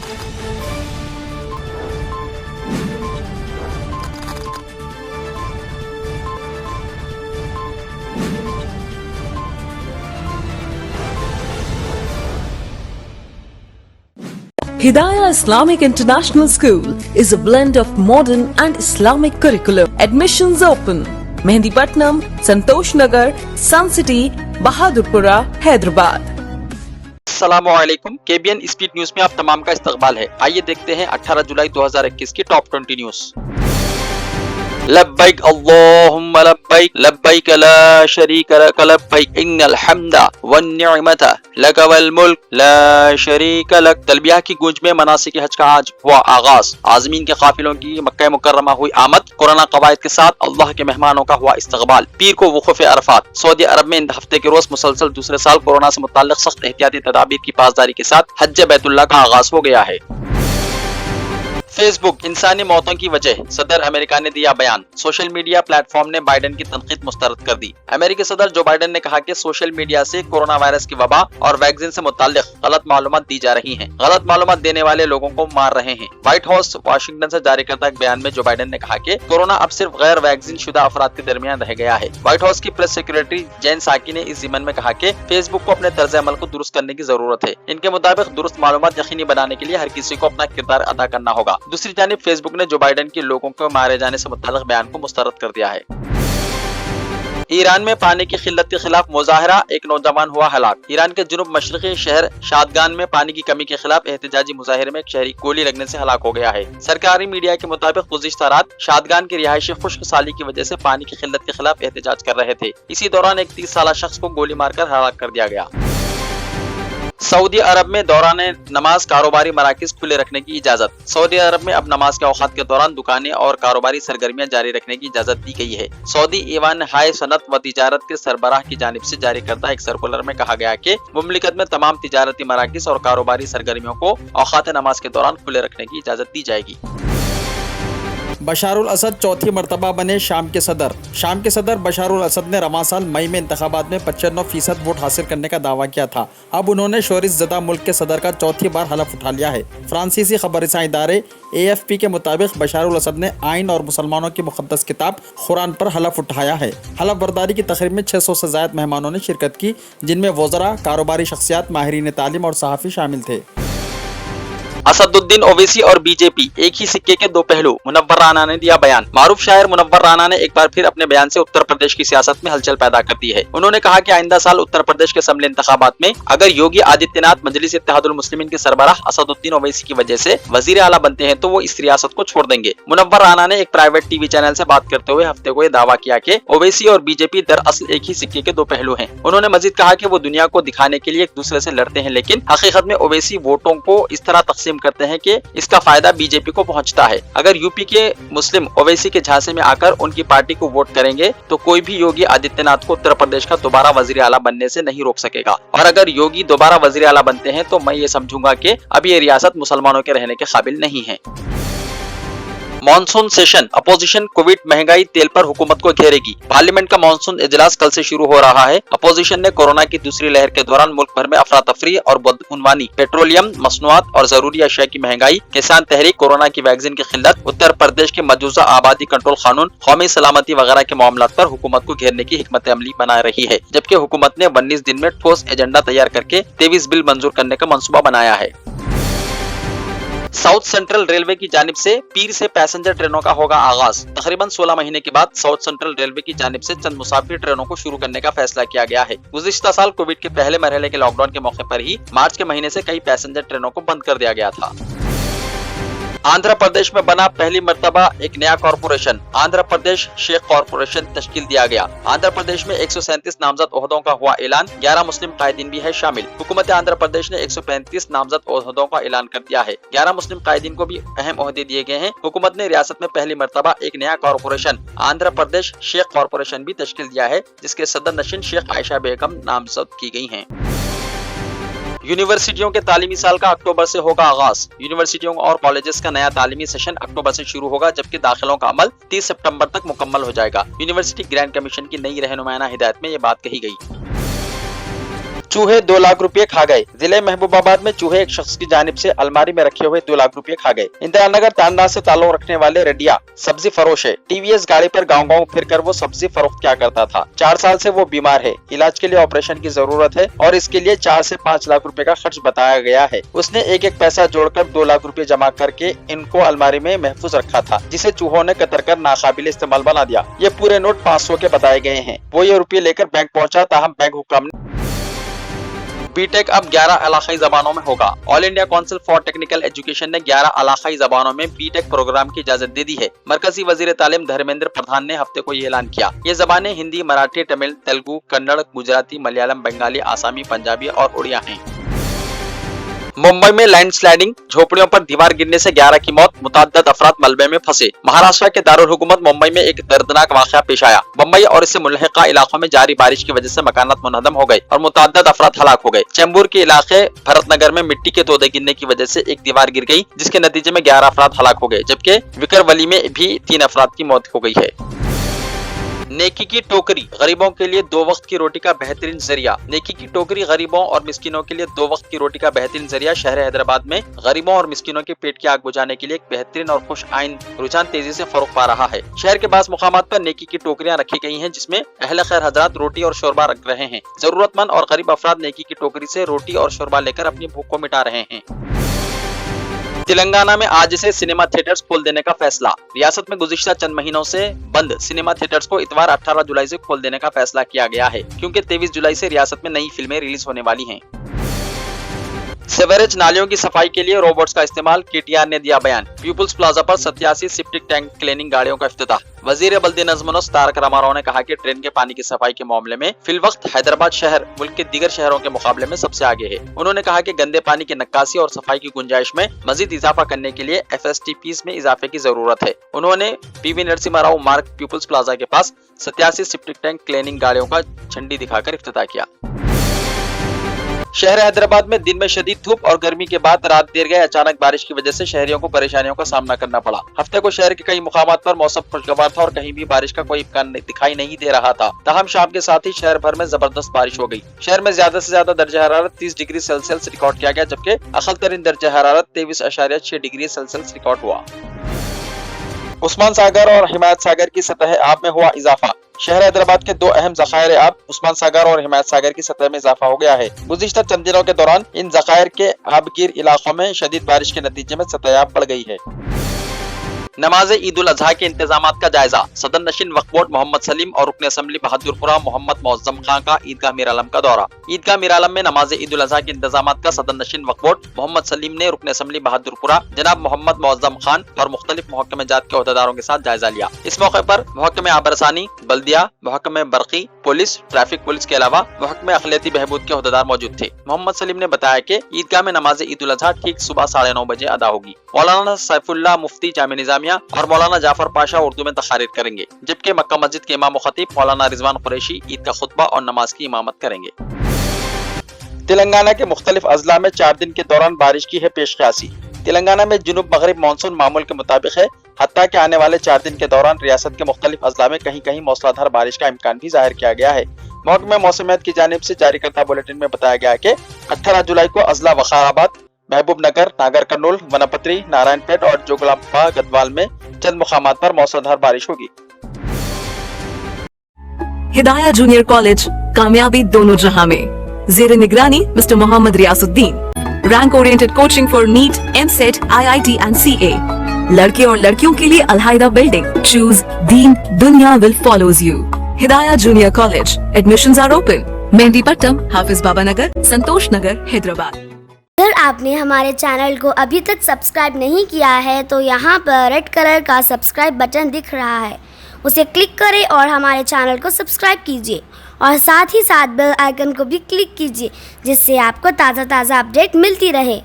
Hidayah Islamic International School is a blend of modern and Islamic curriculum. Admissions open. Mehndipatnam, Santosh Nagar, Sun City, Bahadurpura, Hyderabad. अस्सलामुअलैकुम, KBN speed news में आप तमाम का इस्तकबाल है। आइए देखते हैं 18 जुलाई 2021 की टॉप 20 न्यूज। लब्बैक अल्लाहुम्मा लब्बैक, लब्बैक ला शरीक लक लब्बैक, इन्नल हम्दा वन निअमता लक वल मुल्क ला शरीक लक। तलबिया की गूंज में मनासिक हज का आज हुआ आगाज। आज़मीन के काफिलों की मक्का मुकर्रमा हुई आमद। कोरोना कवायद के साथ अल्लाह के मेहमानों का हुआ इस्तकबाल। पीर को वक़ूफ़ अरफात। सऊदी अरब में हफ्ते के रोज मुसलसल दूसरे साल कोरोना से मुताल्लिक सख्त एहतियाती तदाबीर की पासदारी के साथ हज बैतुल्लाह का आगाज हो गया है। फेसबुक इंसानी मौतों की वजह, सदर अमेरिका ने दिया बयान। सोशल मीडिया प्लेटफॉर्म ने बाइडेन की तनकीद मुस्तरद कर दी। अमेरिकी सदर जो बाइडेन ने कहा कि सोशल मीडिया से कोरोना वायरस की वबा और वैक्सीन से मुताल्लिक गलत मालूमात दी जा रही हैं। गलत मालूमात देने वाले लोगों को मार रहे हैं। व्हाइट हाउस वाशिंगटन से जारी करता एक बयान में जो बाइडेन ने कहा कि कोरोना अब सिर्फ गैर वैक्सीन शुदा अफराद के दरमियान रह गया है। व्हाइट हाउस की प्रेस सेक्रेटरी जेन साकी ने इस ज़िमन में कहा कि फेसबुक को अपने तर्ज अमल को दुरुस्त करने की जरूरत है। इनके मुताबिक दुरुस्त मालूमात यकीनी बनाने के लिए हर किसी को अपना किरदार अदा करना होगा। दूसरी जानिब फेसबुक ने जो बाइडेन के लोगों को मारे जाने से मुताल्लिक बयान को मुस्तरद कर दिया है। ईरान में पानी की किल्लत के खिलाफ मुजाहरा, एक नौजवान हुआ हलाक। ईरान के जुनूब मशरकी शहर शादगान में पानी की कमी के खिलाफ एहतजाजी मुजाहरे में एक शहरी गोली लगने से हलाक हो गया है। सरकारी मीडिया के मुताबिक गुज़िश्ता रात शादगान के रिहायशी खुश्क साली की वजह से पानी की किल्लत के खिलाफ एहतजाज कर रहे थे। इसी दौरान एक 30 साला शख्स को गोली मारकर हलाक कर दिया गया। सऊदी अरब में दौरान नमाज कारोबारी मराकिज खुले रखने की इजाजत। सऊदी अरब में अब नमाज के औकात के दौरान दुकानें और कारोबारी सरगर्मियां जारी रखने की इजाजत दी गई है। सऊदी ईवान हाय सनत व तिजारत के सरबराह की जानिब से जारी करता एक सर्कुलर में कहा गया कि मुमलिकत में तमाम तिजारती मराकिज और कारोबारी सरगर्मियों को औकात नमाज के दौरान खुले रखने की इजाजत दी जाएगी। बशारुल असद चौथी मरतबा बने शाम के सदर। शाम के सदर बशारुल असद ने रवां साल मई में इंतखाबात में 95% वोट हासिल करने का दावा किया था। अब उन्होंने शोरिश ज़दा मुल्क के सदर का चौथी बार हलफ उठा लिया है। फ्रांसीसी खबररसां इदारे AFP के मुताबिक बशारुल असद ने आइन और मुसलमानों की मुक़द्दस किताब कुरान पर हलफ उठाया है। हलफ बर्दारी की तकरीब में 600 से ज़ायद मेहमानों ने शिरकत की, जिनमें वज़रा, कारोबारी शख्सियात, माहिरीन तालीम और सहाफ़ी शामिल थे। असदुद्दीन ओवैसी और बीजेपी एक ही सिक्के के दो पहलू, मुनव्वर राना ने दिया बयान। मारूफ शायर मुनव्वर राना ने एक बार फिर अपने बयान से उत्तर प्रदेश की सियासत में हलचल पैदा कर दी है। उन्होंने कहा कि आइंदा साल उत्तर प्रदेश के असम्बली इंतखाबात में अगर योगी आदित्यनाथ मजलिस इत्तेहादुल मुस्लिमीन के सरबराह असदुद्दीन ओवैसी की वजह से वजीर आला बनते हैं तो वो इस रियासत को छोड़ देंगे। मुनव्वर राना ने एक प्राइवेट टीवी चैनल से बात करते हुए हफ्ते को यह दावा किया कि ओवैसी और बीजेपी दरअसल एक ही सिक्के के दो पहलू हैं। उन्होंने मजीद कहा कि वो दुनिया को दिखाने के लिए एक दूसरे से लड़ते हैं, लेकिन हकीकत में ओवैसी वोटों को इस तरह तकसीम करते हैं कि इसका फायदा बीजेपी को पहुंचता है। अगर यूपी के मुस्लिम ओवैसी के झांसे में आकर उनकी पार्टी को वोट करेंगे तो कोई भी योगी आदित्यनाथ को उत्तर प्रदेश का दोबारा वजीर आला बनने से नहीं रोक सकेगा। और अगर योगी दोबारा वजीर आला बनते हैं तो मैं ये समझूंगा कि अब ये रियासत मुसलमानों के रहने के काबिल नहीं है। मॉनसून सेशन, अपोजिशन कोविड, महंगाई, तेल पर हुकूमत को घेरेगी। पार्लियामेंट का मॉनसून इजलास कल से शुरू हो रहा है। अपोजिशन ने कोरोना की दूसरी लहर के दौरान मुल्क भर में अफरा तफरी और बदउनवानी, पेट्रोलियम, मसनूआत और जरूरी अशिया की महंगाई, किसान तहरीक, कोरोना की वैक्सीन की किल्लत, उत्तर प्रदेश के मजूजा आबादी कंट्रोल कानून, कौमी सलामती वगैरह के मामलात पर हुकूमत को घेरने की हिकमत अमली बना रही है। जबकि हुकूमत ने 19 दिन में ठोस एजेंडा तैयार करके 23 बिल मंजूर करने का मंसूबा बनाया है। साउथ सेंट्रल रेलवे की जानिब से पीर से पैसेंजर ट्रेनों का होगा आगाज। तकरीबन 16 महीने के बाद साउथ सेंट्रल रेलवे की जानिब से चंद मुसाफिर ट्रेनों को शुरू करने का फैसला किया गया है। गुज़िश्ता साल कोविड के पहले मरहले के लॉकडाउन के मौके पर ही मार्च के महीने से कई पैसेंजर ट्रेनों को बंद कर दिया गया था। आंध्र प्रदेश में बना पहली मर्तबा एक नया कॉर्पोरेशन, आंध्र प्रदेश शेख कॉर्पोरेशन तश्कील दिया गया। आंध्र प्रदेश में 137 नामजद ओहदों का हुआ ऐलान, 11 मुस्लिम कायदीन भी है शामिल। हुकूमत आंध्र प्रदेश ने 135 नामजद ओहदों का ऐलान कर दिया है। 11 मुस्लिम कायदीन को भी अहम ओहदे दिए गए हैं। हुकूमत ने रियासत में पहली मर्तबा एक नया कॉर्पोरेशन, आंध्र प्रदेश शेख कॉर्पोरेशन भी तश्कील दिया है, जिसके सदर नशीन शेख आयशा बेगम नामजद की गई हैं। यूनिवर्सिटियों के तालीमी साल का अक्टूबर से होगा आगाज। यूनिवर्सिटियों और कॉलेजेस का नया तालीमी सेशन अक्टूबर से शुरू होगा, जबकि दाखिलों का अमल 30 सितंबर तक मुकम्मल हो जाएगा। यूनिवर्सिटी ग्रांट कमीशन की नई रहनुमाना हिदायत में ये बात कही गई। चूहे 2 लाख रुपए खा गए। जिले महबूबाबाद में चूहे एक शख्स की जानिब से अलमारी में रखे हुए 2 लाख रुपए खा गए। इंदिरा नगर तांडा से ताल्लुक रखने वाले रेडिया सब्जी फरोश है। टीवीएस गाड़ी पर गांव-गांव फिरकर वो सब्जी फरोख्त किया करता था। 4 साल से वो बीमार है। इलाज के लिए ऑपरेशन की जरूरत है और इसके लिए 4 से 5 लाख रुपए का खर्च बताया गया है। उसने एक एक पैसा जोड़कर 2 लाख रुपए जमा करके इनको अलमारी में महफूज रखा था, जिसे चूहों ने कतर कर नाकाबिल इस्तेमाल बना दिया। ये पूरे नोट 500 के बताए गए हैं। वो ये रुपये लेकर बैंक पहुंचा, ताहम बैंक हुक्म ने बीटेक अब 11 इलाकाई जबानों में होगा। All India council for technical education ने 11 इलाकाई जबानों में बीटेक प्रोग्राम की इजाजत दे दी है। मरकजी वजीर तालीम धर्मेंद्र प्रधान ने हफ्ते को ये ऐलान किया। ये जबानें हिंदी, मराठी, तमिल, तेलुगु, कन्नड़, गुजराती, मलयालम, बंगाली, आसामी, पंजाबी और उड़िया हैं। मुंबई में लैंडस्लाइडिंग, झोपड़ियों पर दीवार गिरने से 11 की मौत, मुतअद्दिद अफराद मलबे में फंसे। महाराष्ट्र के दारुल हुकूमत मुंबई में एक दर्दनाक वाकया पेश आया। मुंबई और इससे मुल्हिका इलाकों में जारी बारिश की वजह से मकानात मुनहदम हो गए और मुतअद्दिद अफराद हलाक हो गए। चेंबूर के इलाके भरतनगर में मिट्टी के तोदे गिरने की वजह से एक दीवार गिर गई, जिसके नतीजे में 11 अफराद हलाक हो गए, जबकि विकरवली में भी 3 अफराद की मौत हो गई है। नेकी की टोकरी, गरीबों के लिए 2 वक्त की रोटी का बेहतरीन जरिया। नेकी की टोकरी गरीबों और मिस्किनों के लिए 2 वक्त की रोटी का बेहतरीन जरिया शहर हैदराबाद में गरीबों और मिस्किनों के पेट की आग बुझाने के लिए एक बेहतरीन और खुश आइन रुझान तेजी से फरोग पा रहा है। शहर के बास मुकामात पर नेकी की टोकरियां रखी गई हैं, जिसमें अहले खैर हजरात रोटी और शोरबा रख रहे हैं। जरूरतमंद और गरीब अफराद नेकी की टोकरी से रोटी और शोरबा लेकर अपनी भूख को मिटा रहे हैं। तेलंगाना में आज से सिनेमा थिएटर्स खोल देने का फैसला। रियासत में गुज़िश्ता चंद महीनों से बंद सिनेमा थिएटर्स को इतवार 18 जुलाई से खोल देने का फैसला किया गया है, क्योंकि 23 जुलाई से रियासत में नई फिल्में रिलीज होने वाली हैं। सीवरेज नालियों की सफाई के लिए रोबोट्स का इस्तेमाल, केटीआर ने दिया बयान। पीपुल्स प्लाजा पर 87 सेप्टिक टैंक क्लीनिंग गाड़ियों का इफ्तिताह। वजीर बल्दी नज़्म तारक रामाराव ने कहा कि ट्रेन के पानी की सफाई के मामले में फिलवक्त हैदराबाद शहर मुल्क के दीगर शहरों के मुकाबले में सबसे आगे है। उन्होंने कहा कि गंदे पानी की नक्कासी और सफाई की गुंजाइश में मजीद इजाफा करने के लिए FSTPs में इजाफे की जरूरत है। उन्होंने PV नरसिम्हा राव मार्ग पीपुल्स प्लाजा के पास 87 सेप्टिक टैंक क्लीनिंग गाड़ियों का झंडी दिखाकर इफ्तिताह किया। शहर हैदराबाद में दिन में शदीद धूप और गर्मी के बाद रात देर गए अचानक बारिश की वजह से शहरियों को परेशानियों का सामना करना पड़ा। हफ्ते को शहर के कई मुकामात पर मौसम खुशगवार था और कहीं भी बारिश का कोई इम्कान दिखाई नहीं दे रहा था। ताहम शाम के साथ ही शहर भर में जबरदस्त बारिश हो गई। शहर में ज्यादा से ज्यादा दर्जा हरारत 30 डिग्री सेल्सियस रिकॉर्ड किया गया, जबकि अकल तरीन दर्जा हरारत 23.6 डिग्री सेल्सियस रिकॉर्ड हुआ। उस्मान सागर और हिमायत सागर की सतह आब में हुआ इजाफा। शहर हैदराबाद के 2 अहम जखायर आब उस्मान सागर और हिमायत सागर की सतह में इजाफा हो गया है। गुज़िश्ता चंद दिनों के दौरान इन जखायर के आबगीर इलाकों में शदीद बारिश के नतीजे में सतह आब बढ़ गई है। नमाज ईद उल अजहा के इंतजामात का जायजा। सदर नशीन वक्फ बोर्ड मोहम्मद सलीम और रुकन असम्बली बहादुरपुरा मोहम्मद मोअज्जम खान का ईदगाह मीर आलम का दौरा। ईदगाह मीर आलम में नमाज ईद उल अजहा के इंतजामात का सदर नशीन वक्फ बोर्ड मोहम्मद सलीम ने रुकन असम्बली बहादुरपुरा जनाब मोहम्मद मोअज्जम खान और मुख्तलिफ महकमे जात के अहदेदारों के साथ जायजा लिया। इस मौके पर महकमे आबरसानी, बल्दिया, महकमे बरकी, पुलिस, ट्रैफिक पुलिस के अलावा महकमे अखिलती बहबूद के अहदेदार मौजूद थे। मोहम्मद सलीम ने बताया कि ईदगाह में नमाज ईद उल अजहा ठीक सुबह 9:30 बजे अदा होगी। मौलाना सैफुल्लाह मुफ्ती जामिया निजामिया और मौलाना जाफर पाशा उर्दू में तकारीर करेंगे, जबकि मक्का मस्जिद के इमाम खतीब मौलाना रिजवान कुरैशी ईद का खुतबा और नमाज की इमामत करेंगे। तेलंगाना के मुख्तलिफ अजला में 4 दिन के दौरान बारिश की है पेशकयासी। तेलंगाना में जुनूब मगरिब मानसून मामूल के मुताबिक है, हत्ता के आने वाले 4 दिन के दौरान रियासत के मुख्तलिफ अजला में कहीं कहीं मूसलाधार बारिश का इम्कान भी जाहिर किया गया है। महकमे मौसमियात की जानिब से जारी करदा बुलेटिन में बताया गया है कि 18 जुलाई को अजला वखाराबाद, महबूब नगर, नागर कर्नूल, वनपत्री, नारायणपेट और जोगलांबा गदवाल में चंद मुकामात पर मूसलाधार बारिश होगी। हिदाया जूनियर कॉलेज, कामयाबी दोनों जहां में। जेर निगरानी mister Mohammed Riyazuddin. Rank oriented coaching for NEET, EAMCET, IIT and CA। लड़के और लड़कियों के लिए अलहायदा बिल्डिंग। चूज दीन, दुनिया will follows you. Hidaya junior college, admissions are open. Mehdipatnam, Hafiz Baba Nagar, Santosh Nagar, Hyderabad. अगर आपने हमारे चैनल को अभी तक सब्सक्राइब नहीं किया है तो यहाँ पर रेड कलर का सब्सक्राइब बटन दिख रहा है, उसे क्लिक करें और हमारे चैनल को सब्सक्राइब कीजिए और साथ ही साथ बेल आइकन को भी क्लिक कीजिए, जिससे आपको ताज़ा अपडेट मिलती रहे।